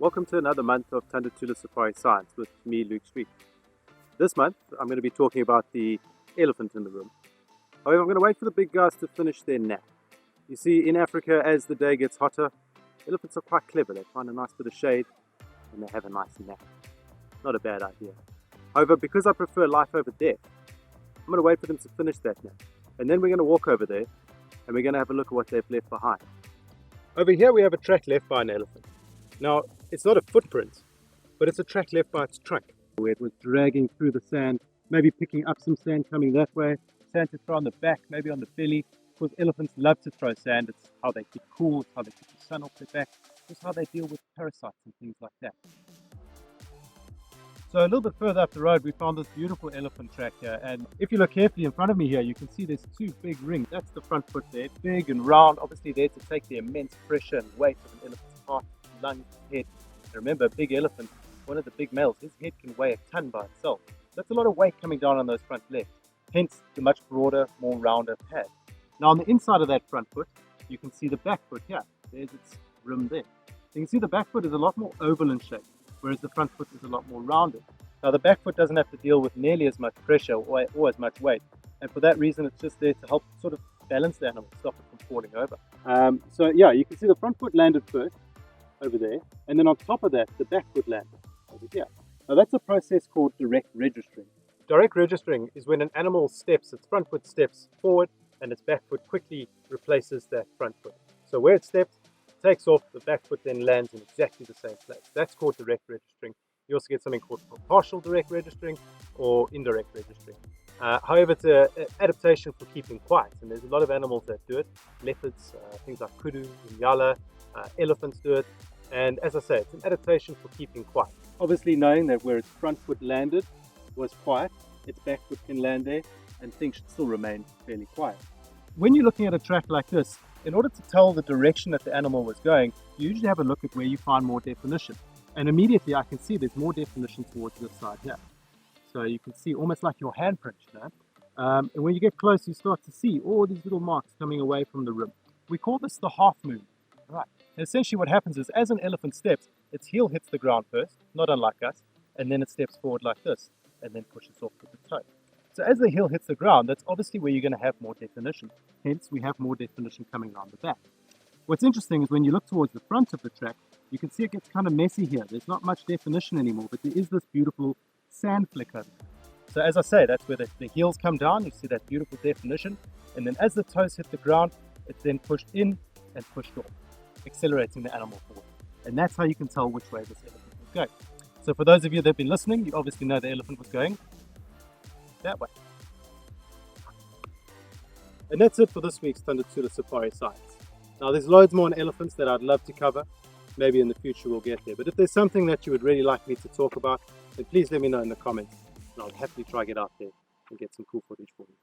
Welcome to another month of Tanda, Tula Safari Science with me, Luke Street. This month, I'm going to be talking about the elephant in the room. However, I'm going to wait for the big guys to finish their nap. You see, in Africa, as the day gets hotter, elephants are quite clever. They find a nice bit of shade and they have a nice nap. Not a bad idea. However, because I prefer life over death, I'm going to wait for them to finish that nap. And then we're going to walk over there and we're going to have a look at what they've left behind. Over here we have a track left by an elephant. Now, it's not a footprint, but it's a track left by its trunk, where it was dragging through the sand, maybe picking up some sand coming that way, sand to throw on the back, maybe on the belly. Of course, elephants love to throw sand. It's how they keep cool, it's how they keep the sun off their back, it's how they deal with parasites and things like that. So a little bit further up the road, we found this beautiful elephant track here, and if you look carefully in front of me here, you can see there's two big rings. That's the front foot there, big and round, obviously there to take the immense pressure and weight of an elephant's heart, lungs, head. And remember, a big elephant, one of the big males, his head can weigh a ton by itself. That's a lot of weight coming down on those front legs, hence the much broader, more rounder pad. Now on the inside of that front foot, you can see the back foot here. There's its rim there. You can see the back foot is a lot more oval in shape, whereas the front foot is a lot more rounded. Now the back foot doesn't have to deal with nearly as much pressure or as much weight, and for that reason it's just there to help sort of balance the animal, stop it from falling over. So yeah, you can see the front foot landed first over there, and then on top of that the back foot landed over here. Now that's a process called direct registering. Direct registering is when an animal steps, its front foot steps forward and its back foot quickly replaces that front foot. So where it steps, takes off, the back foot then lands in exactly the same place. That's called direct registering. You also get something called partial direct registering or indirect registering. However, it's an adaptation for keeping quiet, and there's a lot of animals that do it. Leopards, things like kudu, nyala, elephants do it, and as I say, it's an adaptation for keeping quiet. Obviously knowing that where its front foot landed was quiet, its back foot can land there, and things should still remain fairly quiet. When you're looking at a track like this, in order to tell the direction that the animal was going, you usually have a look at where you find more definition. And immediately I can see there's more definition towards this side here. So you can see almost like your handprint, you know? And when you get close, you start to see all these little marks coming away from the rim. We call this the half moon. Right. And essentially what happens is, as an elephant steps, its heel hits the ground first, not unlike us, and then it steps forward like this, and then pushes off with the toe. So as the heel hits the ground, that's obviously where you're going to have more definition. Hence, we have more definition coming around the back. What's interesting is when you look towards the front of the track, you can see it gets kind of messy here. There's not much definition anymore, but there is this beautiful sand flick over there. So as I say, that's where the heels come down. You see that beautiful definition. And then as the toes hit the ground, it's then pushed in and pushed off, accelerating the animal forward. And that's how you can tell which way this elephant was going. So for those of you that have been listening, you obviously know the elephant was going that way. And that's it for this week's Tanda, Tula Safari Science. Now there's loads more on elephants that I'd love to cover. Maybe in the future we'll get there. But if there's something that you would really like me to talk about, then please let me know in the comments. And I'll happily try to get out there and get some cool footage for you.